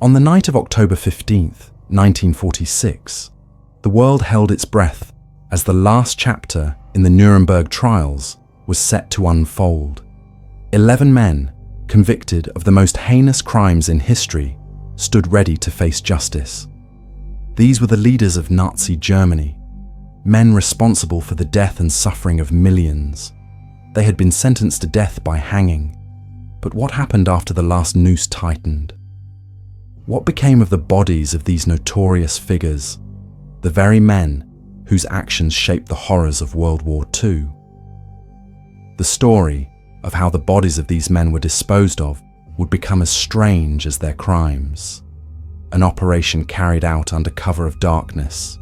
On the night of October 15th, 1946, the world held its breath as the last chapter in the Nuremberg Trials was set to unfold. 11 men, convicted of the most heinous crimes in history, stood ready to face justice. These were the leaders of Nazi Germany, men responsible for the death and suffering of millions. They had been sentenced to death by hanging. But what happened after the last noose tightened? What became of the bodies of these notorious figures, the very men whose actions shaped the horrors of World War II? The story of how the bodies of these men were disposed of would become as strange as their crimes. An operation carried out under cover of darkness,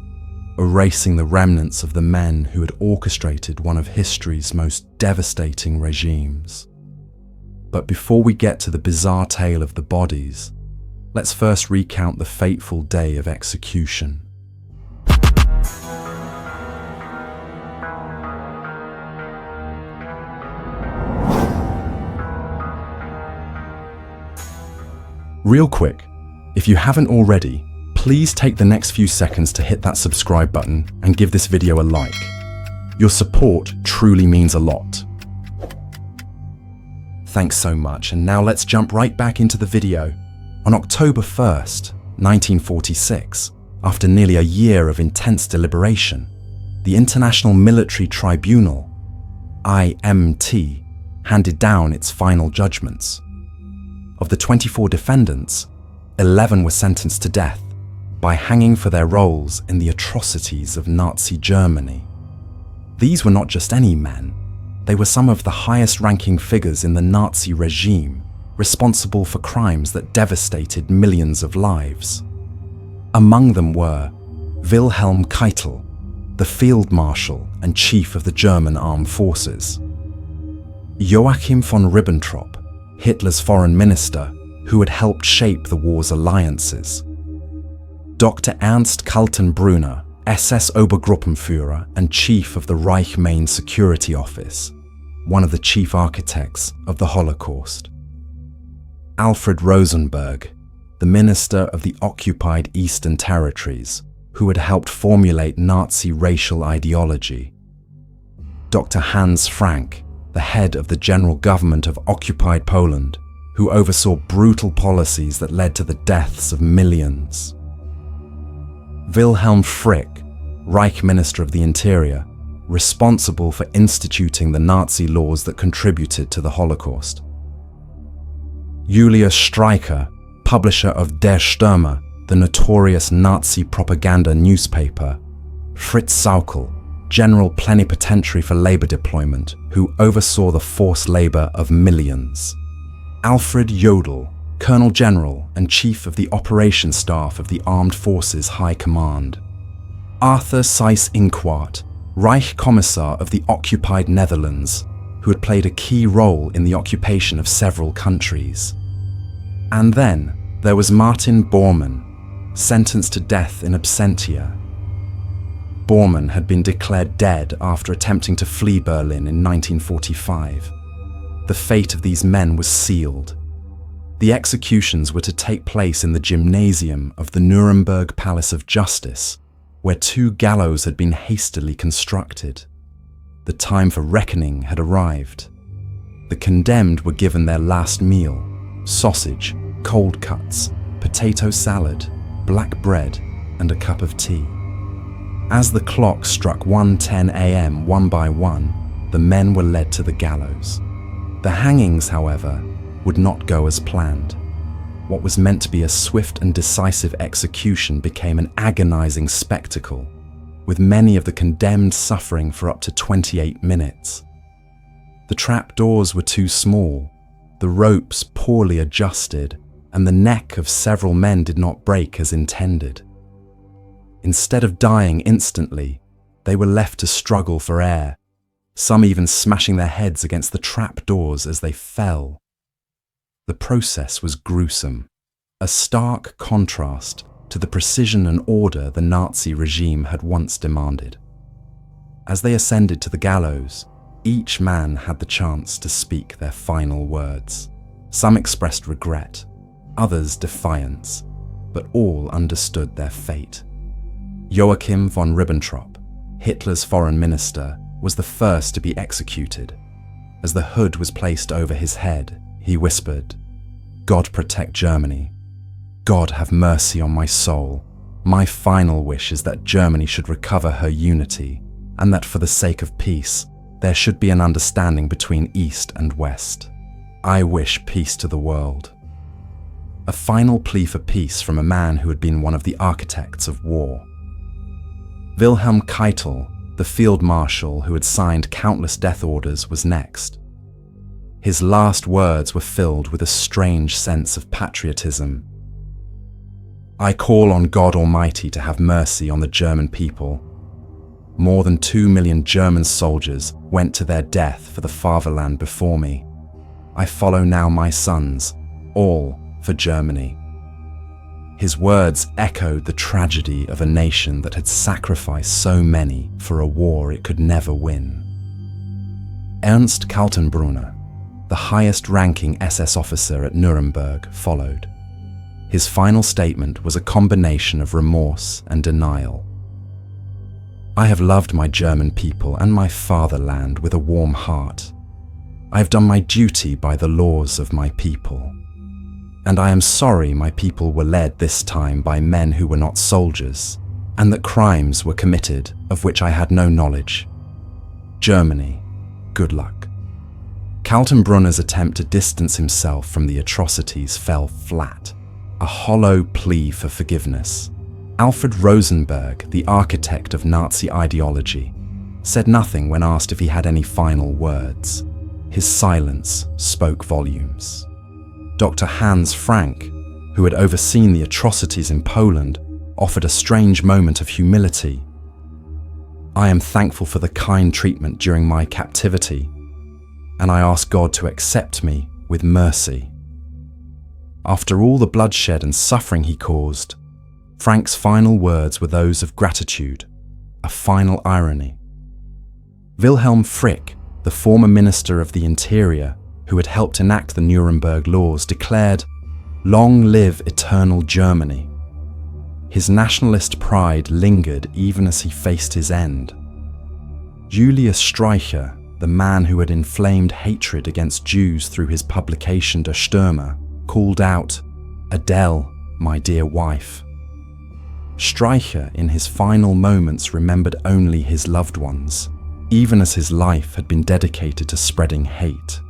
erasing the remnants of the men who had orchestrated one of history's most devastating regimes. But before we get to the bizarre tale of the bodies, let's first recount the fateful day of execution. Real quick, if you haven't already, please take the next few seconds to hit that subscribe button and give this video a like. Your support truly means a lot. Thanks so much, and now let's jump right back into the video. On October 1st, 1946, after nearly a year of intense deliberation, the International Military Tribunal, IMT, handed down its final judgments. Of the 24 defendants, 11 were sentenced to death by hanging for their roles in the atrocities of Nazi Germany. These were not just any men. They were some of the highest-ranking figures in the Nazi regime, responsible for crimes that devastated millions of lives. Among them were Wilhelm Keitel, the Field Marshal and Chief of the German Armed Forces; Joachim von Ribbentrop, Hitler's foreign minister, who had helped shape the war's alliances; Dr. Ernst Kaltenbrunner, SS Obergruppenführer and Chief of the Reich Main Security Office, one of the chief architects of the Holocaust; Alfred Rosenberg, the minister of the occupied Eastern Territories, who had helped formulate Nazi racial ideology; Dr. Hans Frank, the head of the general government of occupied Poland, who oversaw brutal policies that led to the deaths of millions; Wilhelm Frick, Reich Minister of the Interior, responsible for instituting the Nazi laws that contributed to the Holocaust; Julius Streicher, publisher of Der Stürmer, the notorious Nazi propaganda newspaper; Fritz Sauckel, General Plenipotentiary for Labor Deployment, who oversaw the forced labor of millions; Alfred Jodl, Colonel General and Chief of the Operations Staff of the Armed Forces High Command; Arthur Seyss-Inquart, Reich Commissar of the occupied Netherlands, who had played a key role in the occupation of several countries. And then there was Martin Bormann, sentenced to death in absentia. Bormann had been declared dead after attempting to flee Berlin in 1945. The fate of these men was sealed. The executions were to take place in the gymnasium of the Nuremberg Palace of Justice, where 2 gallows had been hastily constructed. The time for reckoning had arrived. The condemned were given their last meal: sausage, cold cuts, potato salad, black bread, and a cup of tea. As the clock struck 1:10 a.m. one by one, the men were led to the gallows. The hangings, however, would not go as planned. What was meant to be a swift and decisive execution became an agonizing spectacle, with many of the condemned suffering for up to 28 minutes. The trap doors were too small, the ropes poorly adjusted, and the neck of several men did not break as intended. Instead of dying instantly, they were left to struggle for air, some even smashing their heads against the trap doors as they fell. The process was gruesome, a stark contrast to the precision and order the Nazi regime had once demanded. As they ascended to the gallows, each man had the chance to speak their final words. Some expressed regret, others defiance, but all understood their fate. Joachim von Ribbentrop, Hitler's foreign minister, was the first to be executed. As the hood was placed over his head, he whispered, "God protect Germany. God have mercy on my soul. My final wish is that Germany should recover her unity, and that for the sake of peace, there should be an understanding between East and West. I wish peace to the world." A final plea for peace from a man who had been one of the architects of war. Wilhelm Keitel, the field marshal who had signed countless death orders, was next. His last words were filled with a strange sense of patriotism. "I call on God Almighty to have mercy on the German people. More than 2 million German soldiers went to their death for the fatherland before me. I follow now my sons, all for Germany." His words echoed the tragedy of a nation that had sacrificed so many for a war it could never win. Ernst Kaltenbrunner, the highest-ranking SS officer at Nuremberg, followed. His final statement was a combination of remorse and denial. "I have loved my German people and my fatherland with a warm heart. I have done my duty by the laws of my people. And I am sorry my people were led this time by men who were not soldiers, and that crimes were committed of which I had no knowledge. Germany, good luck." Kaltenbrunner's attempt to distance himself from the atrocities fell flat, a hollow plea for forgiveness. Alfred Rosenberg, the architect of Nazi ideology, said nothing when asked if he had any final words. His silence spoke volumes. Dr. Hans Frank, who had overseen the atrocities in Poland, offered a strange moment of humility. "I am thankful for the kind treatment during my captivity, and I ask God to accept me with mercy." After all the bloodshed and suffering he caused, Frank's final words were those of gratitude, a final irony. Wilhelm Frick, the former Minister of the Interior, who had helped enact the Nuremberg laws, declared, "Long live eternal Germany." His nationalist pride lingered even as he faced his end. Julius Streicher, the man who had inflamed hatred against Jews through his publication Der Stürmer, called out, "Adele, my dear wife." Streicher, in his final moments, remembered only his loved ones, even as his life had been dedicated to spreading hate.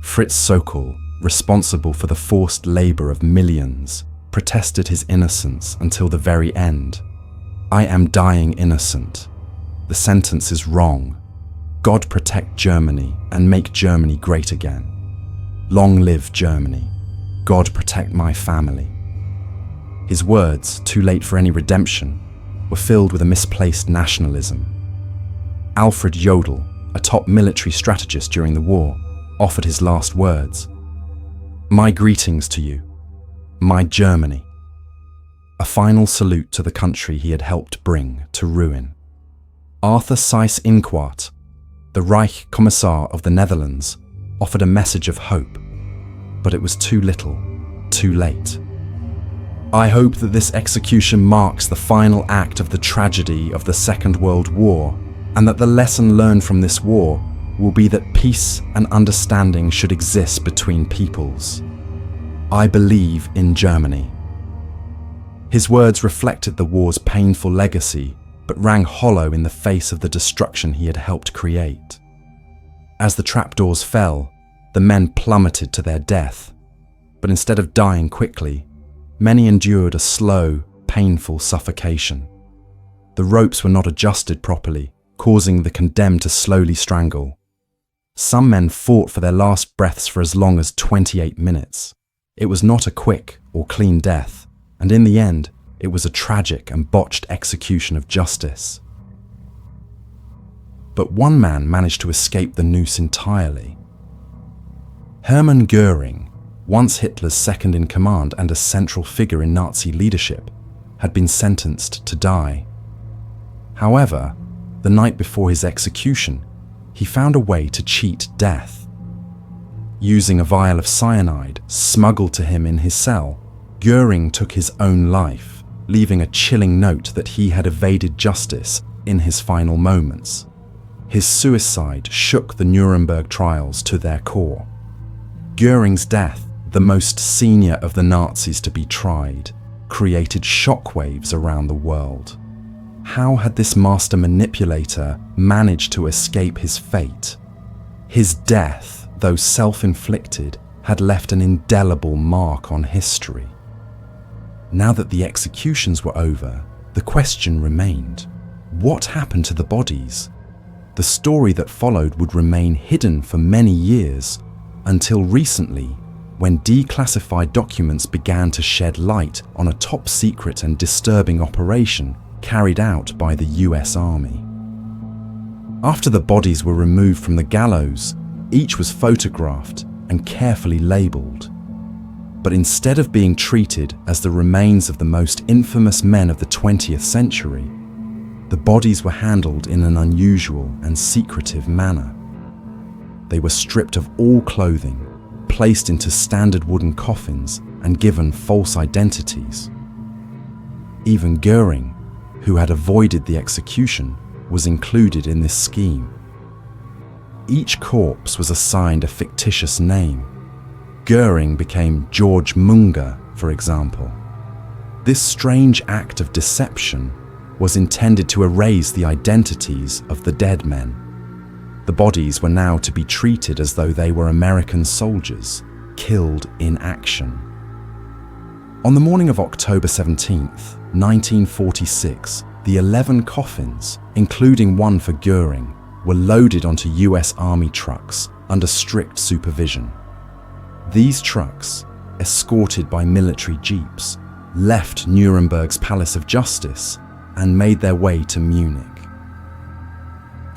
Fritz Sauckel, responsible for the forced labor of millions, protested his innocence until the very end. "I am dying innocent. The sentence is wrong. God protect Germany and make Germany great again. Long live Germany. God protect my family." His words, too late for any redemption, were filled with a misplaced nationalism. Alfred Jodl, a top military strategist during the war, offered his last words. "My greetings to you, my Germany." A final salute to the country he had helped bring to ruin. Arthur Seyss-Inquart, the Reich Commissar of the Netherlands, offered a message of hope, but it was too little, too late. "I hope that this execution marks the final act of the tragedy of the Second World War, and that the lesson learned from this war will be that peace and understanding should exist between peoples. I believe in Germany." His words reflected the war's painful legacy, but rang hollow in the face of the destruction he had helped create. As the trapdoors fell, the men plummeted to their death, but instead of dying quickly, many endured a slow, painful suffocation. The ropes were not adjusted properly, causing the condemned to slowly strangle. Some men fought for their last breaths for as long as 28 minutes. It was not a quick or clean death, and in the end, it was a tragic and botched execution of justice. But one man managed to escape the noose entirely. Hermann Göring, once Hitler's second-in-command and a central figure in Nazi leadership, had been sentenced to die. However, the night before his execution, he found a way to cheat death. Using a vial of cyanide smuggled to him in his cell, Göring took his own life, leaving a chilling note that he had evaded justice in his final moments. His suicide shook the Nuremberg Trials to their core. Göring's death, the most senior of the Nazis to be tried, created shockwaves around the world. How had this master manipulator managed to escape his fate? His death, though self-inflicted, had left an indelible mark on history. Now that the executions were over, the question remained: what happened to the bodies? The story that followed would remain hidden for many years, until recently, when declassified documents began to shed light on a top-secret and disturbing operation carried out by the US Army. After the bodies were removed from the gallows, each was photographed and carefully labelled. But instead of being treated as the remains of the most infamous men of the 20th century, the bodies were handled in an unusual and secretive manner. They were stripped of all clothing, placed into standard wooden coffins, and given false identities. Even Göring, who had avoided the execution, was included in this scheme. Each corpse was assigned a fictitious name. Göring became George Munger, for example. This strange act of deception was intended to erase the identities of the dead men. The bodies were now to be treated as though they were American soldiers, killed in action. On the morning of October 17th, 1946, the 11 coffins, including one for Göring, were loaded onto US Army trucks under strict supervision. These trucks, escorted by military jeeps, left Nuremberg's Palace of Justice and made their way to Munich.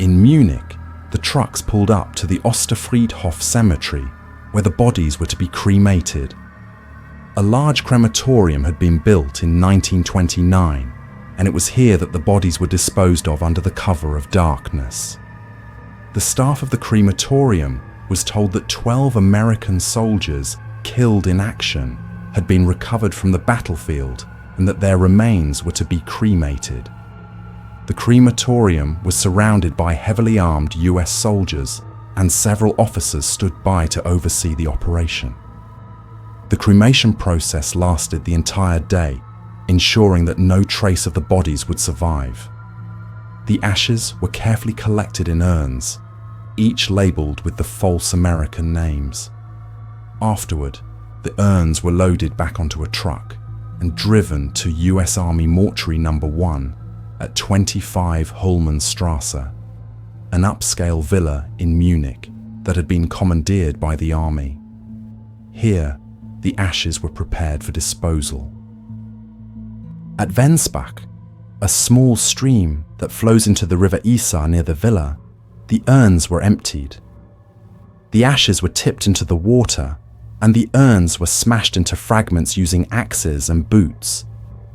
In Munich, the trucks pulled up to the Osterfriedhof cemetery, where the bodies were to be cremated. A large crematorium had been built in 1929, and it was here that the bodies were disposed of under the cover of darkness. The staff of the crematorium was told that 12 American soldiers killed in action had been recovered from the battlefield and that their remains were to be cremated. The crematorium was surrounded by heavily armed US soldiers, and several officers stood by to oversee the operation. The cremation process lasted the entire day, ensuring that no trace of the bodies would survive. The ashes were carefully collected in urns, each labelled with the false American names. Afterward, the urns were loaded back onto a truck and driven to US Army Mortuary No. 1 at 25 Hullmannstrasse, an upscale villa in Munich that had been commandeered by the army. Here, the ashes were prepared for disposal. At Wensbach, a small stream that flows into the river Isar near the villa, the urns were emptied. The ashes were tipped into the water, and the urns were smashed into fragments using axes and boots,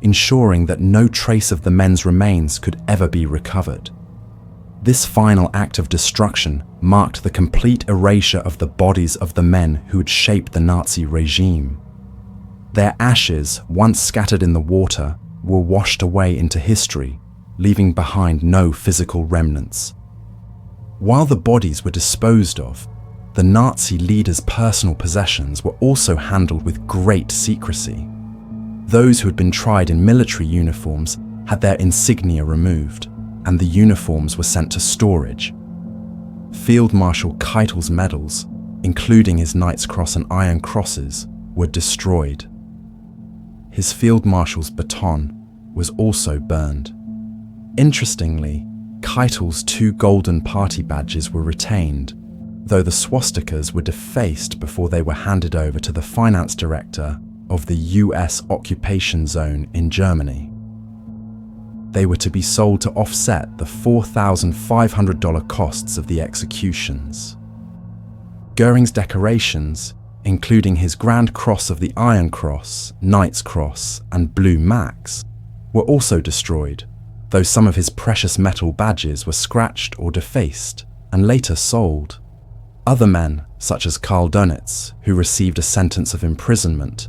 ensuring that no trace of the men's remains could ever be recovered. This final act of destruction marked the complete erasure of the bodies of the men who had shaped the Nazi regime. Their ashes, once scattered in the water, were washed away into history, leaving behind no physical remnants. While the bodies were disposed of, the Nazi leaders' personal possessions were also handled with great secrecy. Those who had been tried in military uniforms had their insignia removed, and the uniforms were sent to storage. Field Marshal Keitel's medals, including his Knight's Cross and Iron Crosses, were destroyed. His Field Marshal's baton was also burned. Interestingly, Keitel's 2 golden party badges were retained, though the swastikas were defaced before they were handed over to the finance director of the US occupation zone in Germany. They were to be sold to offset the $4,500 costs of the executions. Göring's decorations, including his Grand Cross of the Iron Cross, Knight's Cross, and Blue Max, were also destroyed, though some of his precious metal badges were scratched or defaced and later sold. Other men, such as Karl Dönitz, who received a sentence of imprisonment,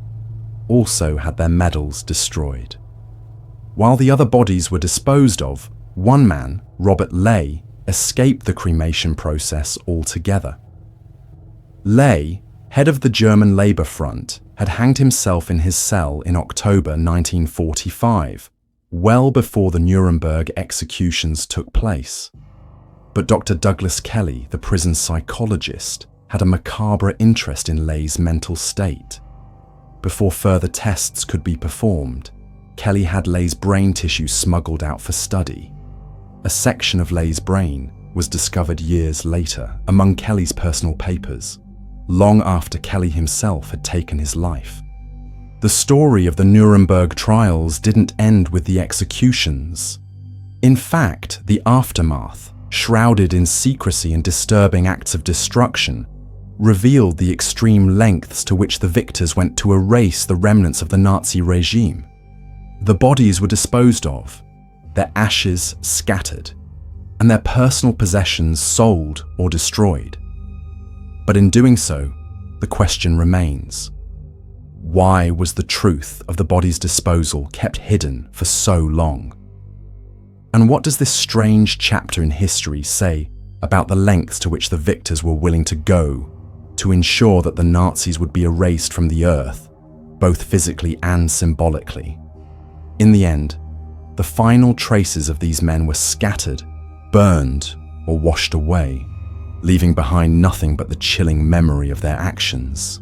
also had their medals destroyed. While the other bodies were disposed of, one man, Robert Ley, escaped the cremation process altogether. Ley, head of the German Labour Front, had hanged himself in his cell in October 1945, well before the Nuremberg executions took place. But Dr. Douglas Kelly, the prison psychologist, had a macabre interest in Ley's mental state. Before further tests could be performed, Kelly had Ley's brain tissue smuggled out for study. A section of Ley's brain was discovered years later among Kelly's personal papers, long after Kelly himself had taken his life. The story of the Nuremberg Trials didn't end with the executions. In fact, the aftermath, shrouded in secrecy and disturbing acts of destruction, revealed the extreme lengths to which the victors went to erase the remnants of the Nazi regime. The bodies were disposed of, their ashes scattered, and their personal possessions sold or destroyed. But in doing so, the question remains: why was the truth of the body's disposal kept hidden for so long? And what does this strange chapter in history say about the lengths to which the victors were willing to go to ensure that the Nazis would be erased from the earth, both physically and symbolically? In the end, the final traces of these men were scattered, burned, or washed away, leaving behind nothing but the chilling memory of their actions.